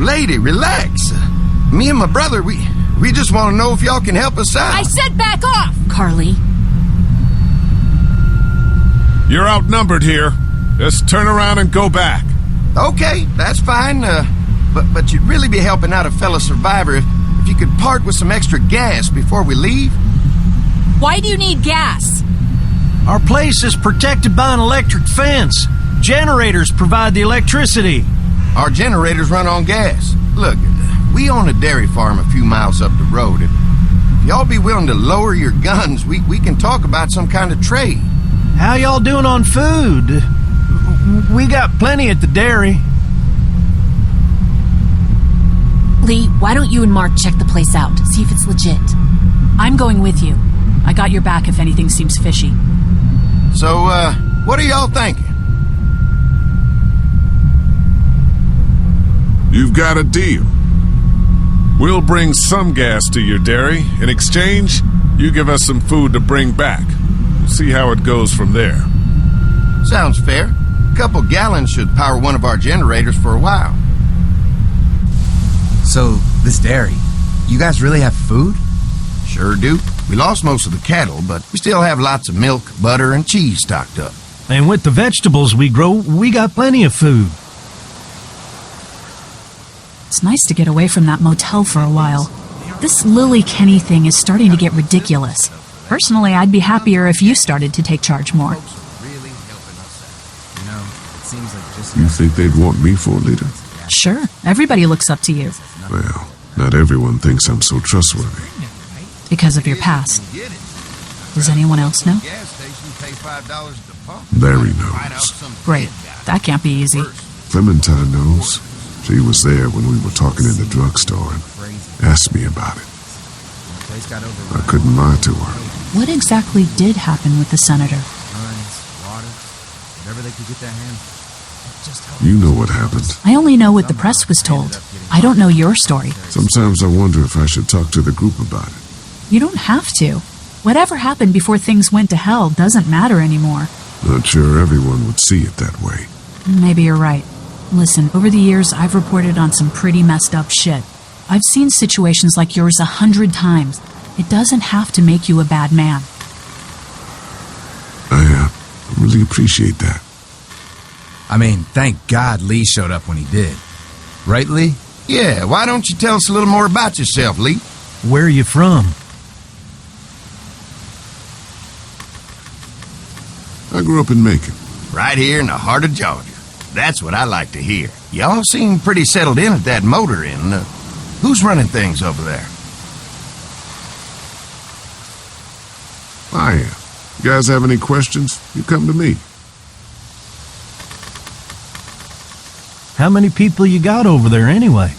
lady, relax. Me and my brother, we just want to know if y'all can help us out. I said back off! Carly. You're outnumbered here. Just turn around and go back. Okay, that's fine. But you'd really be helping out a fellow survivor if you could part with some extra gas before we leave. Why do you need gas? Our place is protected by an electric fence. Generators provide the electricity. Our generators run on gas. Look, we own a dairy farm a few miles up the road. If y'all be willing to lower your guns, we can talk about some kind of trade. How y'all doing on food? We got plenty at the dairy. Lee, why don't you and Mark check the place out, see if it's legit. I'm going with you. I got your back if anything seems fishy. So, what are y'all thinking? You've got a deal. We'll bring some gas to your dairy. In exchange, you give us some food to bring back. We'll see how it goes from there. Sounds fair. A couple gallons should power one of our generators for a while. So, this dairy, you guys really have food? Sure do. We lost most of the cattle, but we still have lots of milk, butter, and cheese stocked up. And with the vegetables we grow, we got plenty of food. It's nice to get away from that motel for a while. This Lily Kenny thing is starting to get ridiculous. Personally, I'd be happier if you started to take charge more. You think they'd want me for a leader? Sure, everybody looks up to you. Well, not everyone thinks I'm so trustworthy. Because of your past. Does anyone else know? Larry knows. Great. That can't be easy. Clementine knows. She was there when we were talking in the drugstore and asked me about it. I couldn't lie to her. What exactly did happen with the senator? You know what happened. I only know what the press was told. I don't know your story. Sometimes I wonder if I should talk to the group about it. You don't have to. Whatever happened before things went to hell doesn't matter anymore. Not sure everyone would see it that way. Maybe you're right. Listen, over the years, I've reported on some pretty messed up shit. I've seen situations like yours 100 times. It doesn't have to make you a bad man. I really appreciate that. I mean, thank God Lee showed up when he did. Right, Lee? Yeah, why don't you tell us a little more about yourself, Lee? Where are you from? I grew up in Macon. Right here in the heart of Georgia. That's what I like to hear. Y'all seem pretty settled in at that motor inn. Who's running things over there? I am. You guys have any questions? You come to me. How many people you got over there anyway?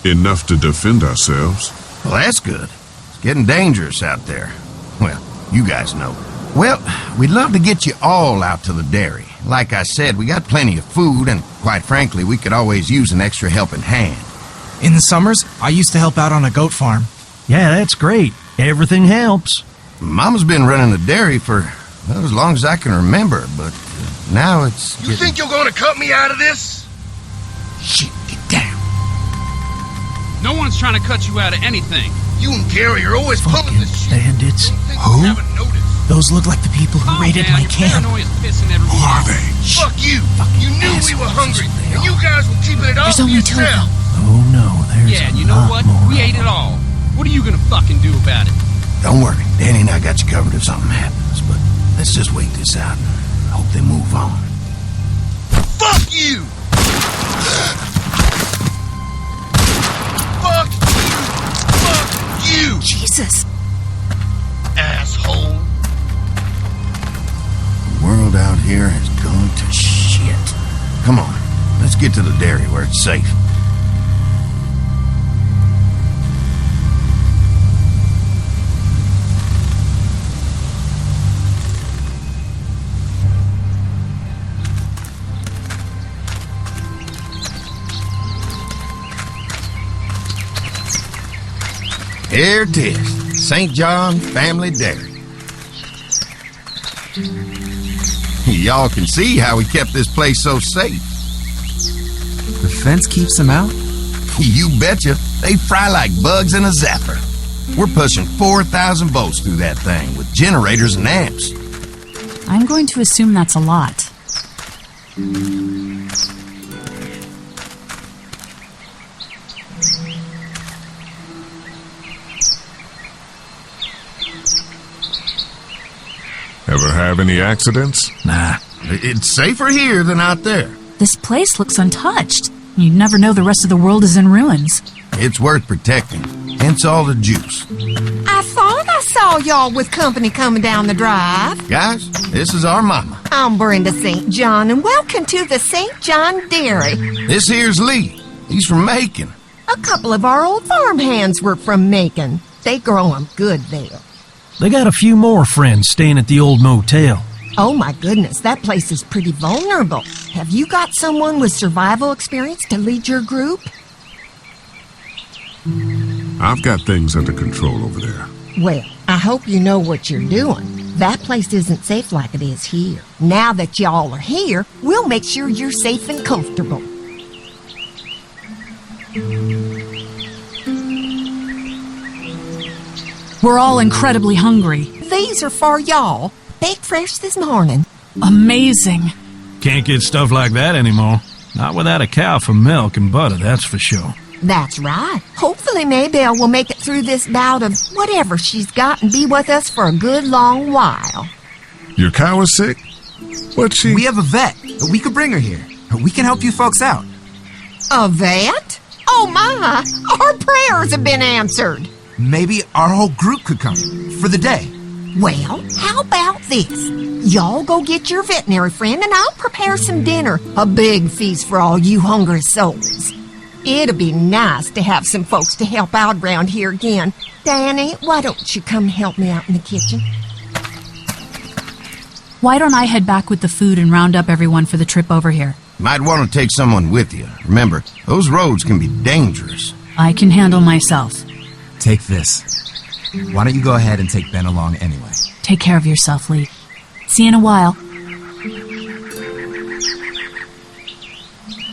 Enough to defend ourselves. Well, that's good. It's getting dangerous out there. Well, you guys know. Well, we'd love to get you all out to the dairy. Like I said, we got plenty of food, and quite frankly, we could always use an extra helping hand. In the summers, I used to help out on a goat farm. Yeah, that's great. Everything helps. Mama's been running the dairy for as long as I can remember, but now it's... You think you're gonna cut me out of this? Shit, get down. No one's trying to cut you out of anything. You and Gary are always pulling this shit. Bandits. Who? Those look like the people who raided my camp. Who are they? Fuck you! You knew we were hungry, and you guys were keeping it all There's for only two of yourself. them. Oh no, there's Yeah, and you know what? We ate it all. What are you gonna fucking do about it? Don't worry, Danny and I got you covered if something happens, but let's just wait this out and hope they move on. Fuck you! Fuck you! Fuck you! Jesus. Asshole! The world out here has gone to shit. Come on, let's get to the dairy where it's safe. Here it is, St. John Family Dairy. Y'all can see how we kept this place so safe. fence keeps them out? You betcha. They fry like bugs in a zapper. We're pushing 4,000 volts through that thing with generators and amps. I'm going to assume that's a lot. Ever have any accidents? Nah. It's safer here than out there. This place looks untouched. You'd never know the rest of the world is in ruins. It's worth protecting. Hence all the juice. I thought I saw y'all with company coming down the drive. Guys, this is our mama. I'm Brenda St. John, and welcome to the St. John Dairy. This here's Lee. He's from Macon. A couple of our old farm hands were from Macon. They grow 'em good there. They got a few more friends staying at the old motel. Oh my goodness, that place is pretty vulnerable. Have you got someone with survival experience to lead your group? I've got things under control over there. Well, I hope you know what you're doing. That place isn't safe like it is here. Now that y'all are here, we'll make sure you're safe and comfortable. We're all incredibly hungry. These are for y'all. Baked fresh this morning. Amazing. Can't get stuff like that anymore. Not without a cow for milk and butter, that's for sure. That's right. Hopefully Maybelle will make it through this bout of whatever she's got and be with us for a good long while. Your cow is sick? What's she... We have a vet. We could bring her here. We can help you folks out. A vet? Oh my! Our prayers have been answered. Maybe our whole group could come for the day. Well, how about this? Y'all go get your veterinary friend and I'll prepare some dinner. A big feast for all you hungry souls. It'll be nice to have some folks to help out around here again. Danny, why don't you come help me out in the kitchen? Why don't I head back with the food and round up everyone for the trip over here? Might want to take someone with you. Remember, those roads can be dangerous. I can handle myself. Take this. Why don't you go ahead and take Ben along anyway? Take care of yourself, Lee. See you in a while.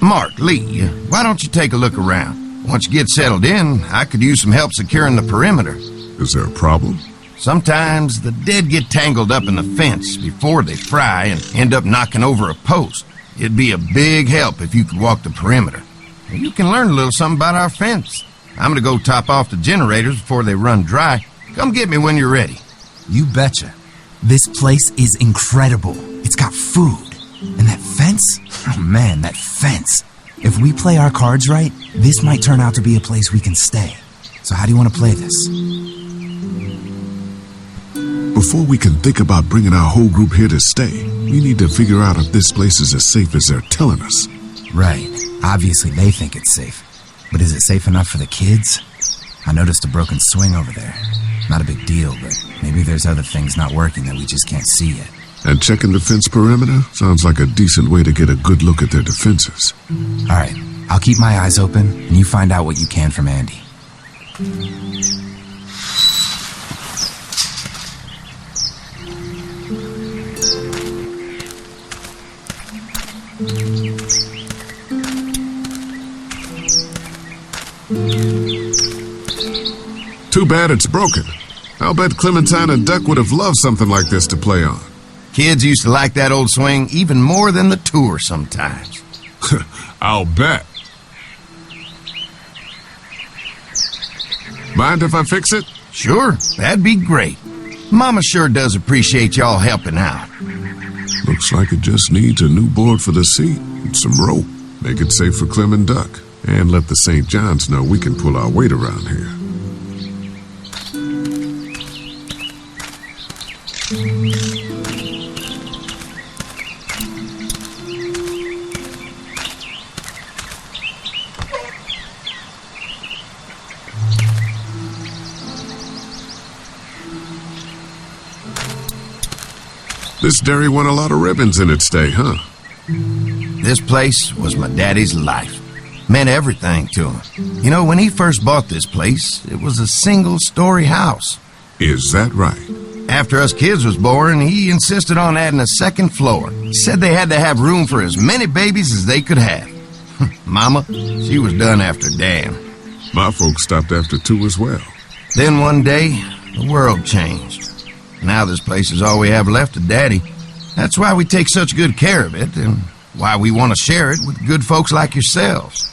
Mark, Lee, why don't you take a look around? Once you get settled in, I could use some help securing the perimeter. Is there a problem? Sometimes the dead get tangled up in the fence before they fry and end up knocking over a post. It'd be a big help if you could walk the perimeter. You can learn a little something about our fence. I'm gonna go top off the generators before they run dry. Come get me when you're ready. You betcha. This place is incredible. It's got food. And that fence? Oh man, that fence. If we play our cards right, this might turn out to be a place we can stay. So how do you want to play this? Before we can think about bringing our whole group here to stay, we need to figure out if this place is as safe as they're telling us. Right. Obviously they think it's safe. But is it safe enough for the kids? I noticed a broken swing over there. Not a big deal, but maybe there's other things not working that we just can't see yet. And checking the fence perimeter sounds like a decent way to get a good look at their defenses. All right, I'll keep my eyes open, and you find out what you can from Andy. Too bad it's broken. I'll bet Clementine and Duck would have loved something like this to play on. Kids used to like that old swing even more than the tour sometimes. I'll bet. Mind if I fix it? Sure, that'd be great. Mama sure does appreciate y'all helping out. Looks like it just needs a new board for the seat and some rope. Make it safe for Clem and Duck. And let the St. Johns know we can pull our weight around here. This dairy won a lot of ribbons in its day, huh? This place was my daddy's life. Meant everything to him. You know, when he first bought this place, it was a single-story house. Is that right? After us kids was born, he insisted on adding a second floor. He said they had to have room for as many babies as they could have. Mama, she was done after Dan. My folks stopped after 2 as well. Then one day, the world changed. Now this place is all we have left of Daddy. That's why we take such good care of it, and why we want to share it with good folks like yourselves.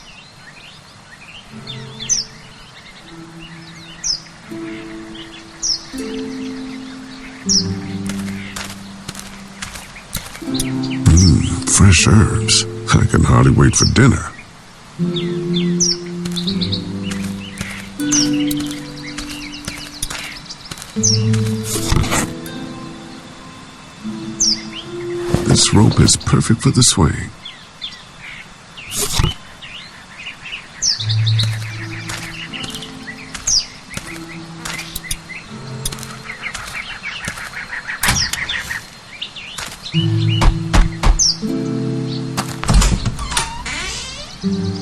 Fresh herbs. I can hardly wait for dinner. This rope is perfect for the swing.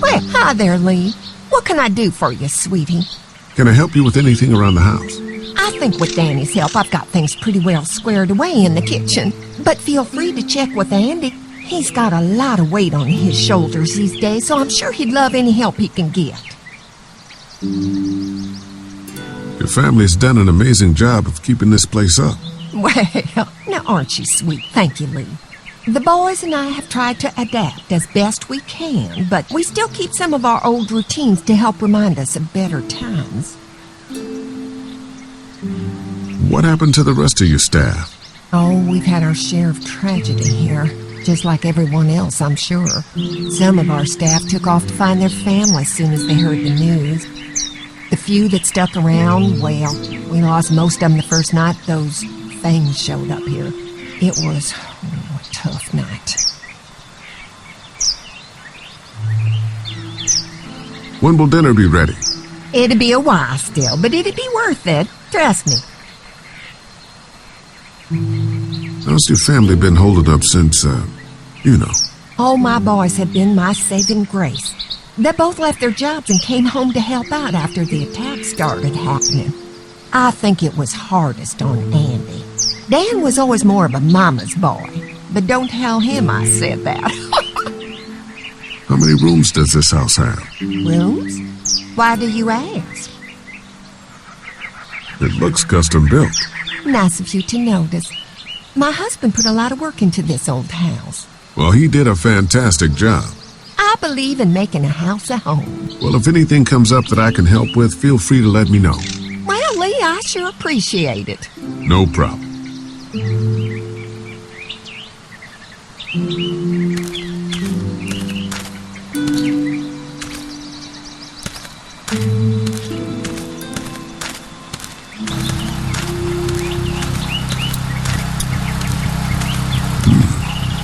Well, hi there, Lee. What can I do for you, sweetie? Can I help you with anything around the house? I think with Danny's help, I've got things pretty well squared away in the kitchen. But feel free to check with Andy. He's got a lot of weight on his shoulders these days, so I'm sure he'd love any help he can get. Your family's done an amazing job of keeping this place up. Well, now aren't you sweet? Thank you, Lee. The boys and I have tried to adapt as best we can, but we still keep some of our old routines to help remind us of better times. What happened to the rest of your staff? Oh, we've had our share of tragedy here, just like everyone else, I'm sure. Some of our staff took off to find their families soon as they heard the news. The few that stuck around, well, we lost most of them the first night those things showed up here. It was a tough night. When will dinner be ready? It'd be a while still, but it'd be worth it. Trust me. How's your family been holding up since, All my boys have been my saving grace. They both left their jobs and came home to help out after the attack started happening. I think it was hardest on Andy. Dan was always more of a mama's boy, but don't tell him I said that. How many rooms does this house have? Rooms? Why do you ask? It looks custom built. Nice of you to notice. My husband put a lot of work into this old house. Well, he did a fantastic job. I believe in making a house a home. Well, if anything comes up that I can help with, feel free to let me know. Well, Lee, I sure appreciate it. No problem.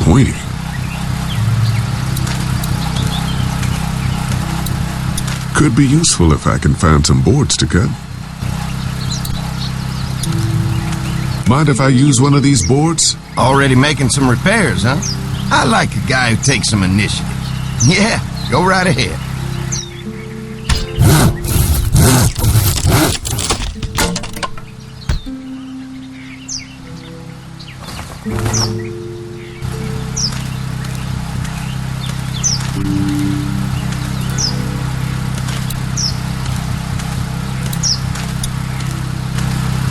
Pointy. Could be useful if I can find some boards to cut. Mind if I use one of these boards? Already making some repairs, huh? I like a guy who takes some initiative. Yeah, go right ahead.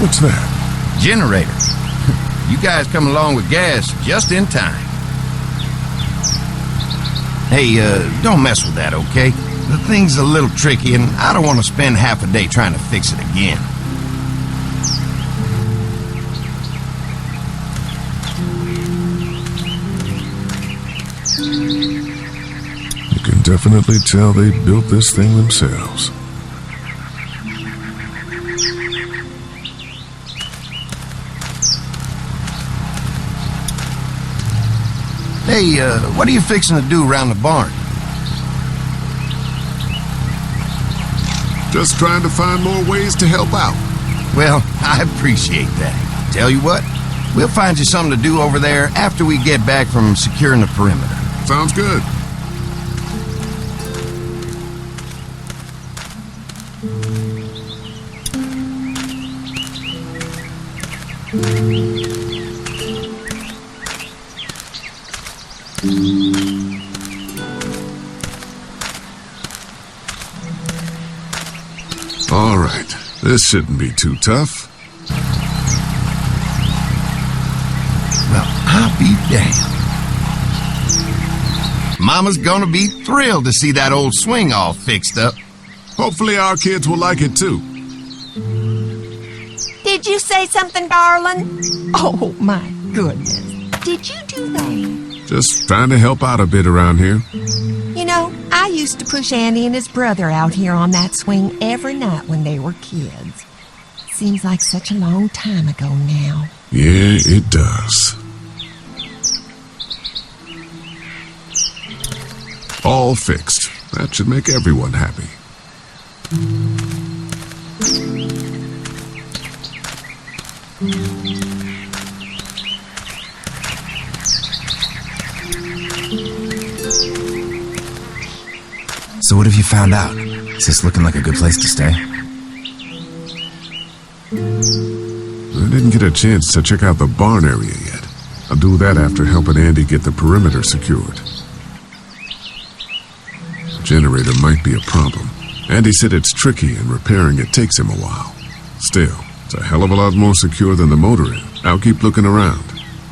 What's that? Generator. You guys come along with gas just in time. Hey, don't mess with that, okay? The thing's a little tricky, and I don't want to spend half a day trying to fix it again. You can definitely tell they built this thing themselves. Hey, what are you fixing to do around the barn? Just trying to find more ways to help out. Well, I appreciate that. Tell you what, we'll find you something to do over there after we get back from securing the perimeter. Sounds good. This shouldn't be too tough. Well, I'll be damned. Mama's gonna be thrilled to see that old swing all fixed up. Hopefully our kids will like it too. Did you say something, darling? Oh, my goodness. Did you do that? Just trying to help out a bit around here. You know, I used to push Andy and his brother out here on that swing every night when they were kids. Seems like such a long time ago now. Yeah, it does. All fixed. That should make everyone happy. So what have you found out? Is this looking like a good place to stay? I didn't get a chance to check out the barn area yet. I'll do that after helping Andy get the perimeter secured. The generator might be a problem. Andy said it's tricky and repairing it takes him a while. Still, it's a hell of a lot more secure than the motor inn. I'll keep looking around.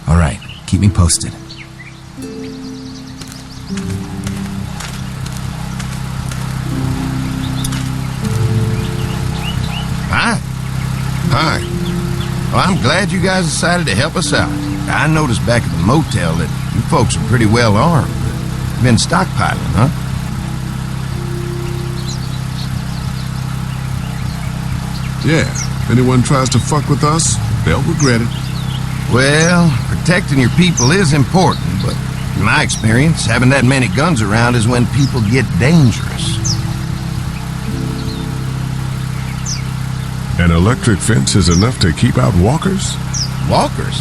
All right, keep me posted. Hi. Well, I'm glad you guys decided to help us out. I noticed back at the motel that you folks are pretty well armed. You've been stockpiling, huh? Yeah, if anyone tries to fuck with us, they'll regret it. Well, protecting your people is important, but in my experience, having that many guns around is when people get dangerous. An electric fence is enough to keep out walkers? Walkers?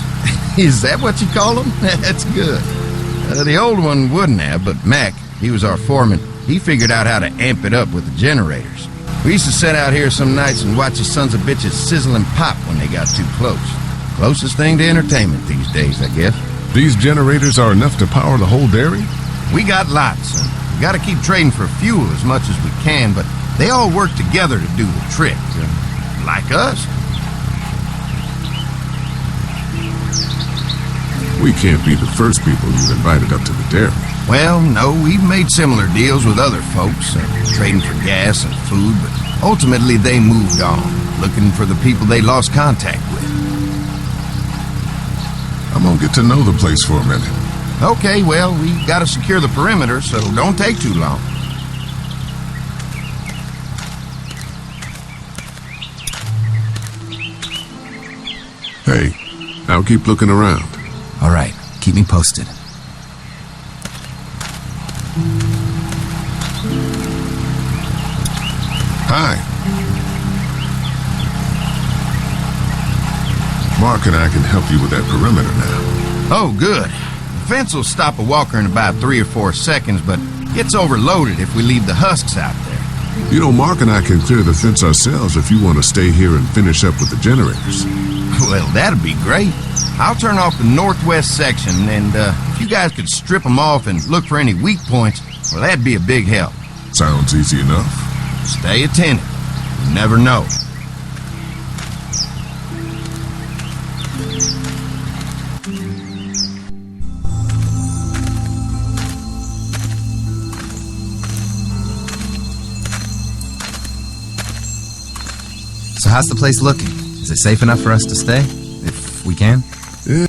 Is that what you call them? That's good. The old one wouldn't have, but Mac, he was our foreman, he figured out how to amp it up with the generators. We used to sit out here some nights and watch the sons of bitches sizzle and pop when they got too close. Closest thing to entertainment these days, I guess. These generators are enough to power the whole dairy? We got lots, and we gotta keep trading for fuel as much as we can, but they all work together to do the trick. Like us. We can't be the first people you've invited up to the dairy. Well, no, we've made similar deals with other folks, trading for gas and food, but ultimately they moved on, looking for the people they lost contact with. I'm gonna get to know the place for a minute. Okay, well, we gotta secure the perimeter, so don't take too long. Hey, I'll keep looking around. All right, keep me posted. Hi. Mark and I can help you with that perimeter now. Oh, good. The fence will stop a walker in about 3 or 4 seconds, but gets overloaded if we leave the husks out there. You know, Mark and I can clear the fence ourselves if you want to stay here and finish up with the generators. Well, that'd be great. I'll turn off the northwest section, and if you guys could strip them off and look for any weak points, well, that'd be a big help. Sounds easy enough. Stay attentive. You never know. So how's the place looking? Is it safe enough for us to stay? If we can? Yeah,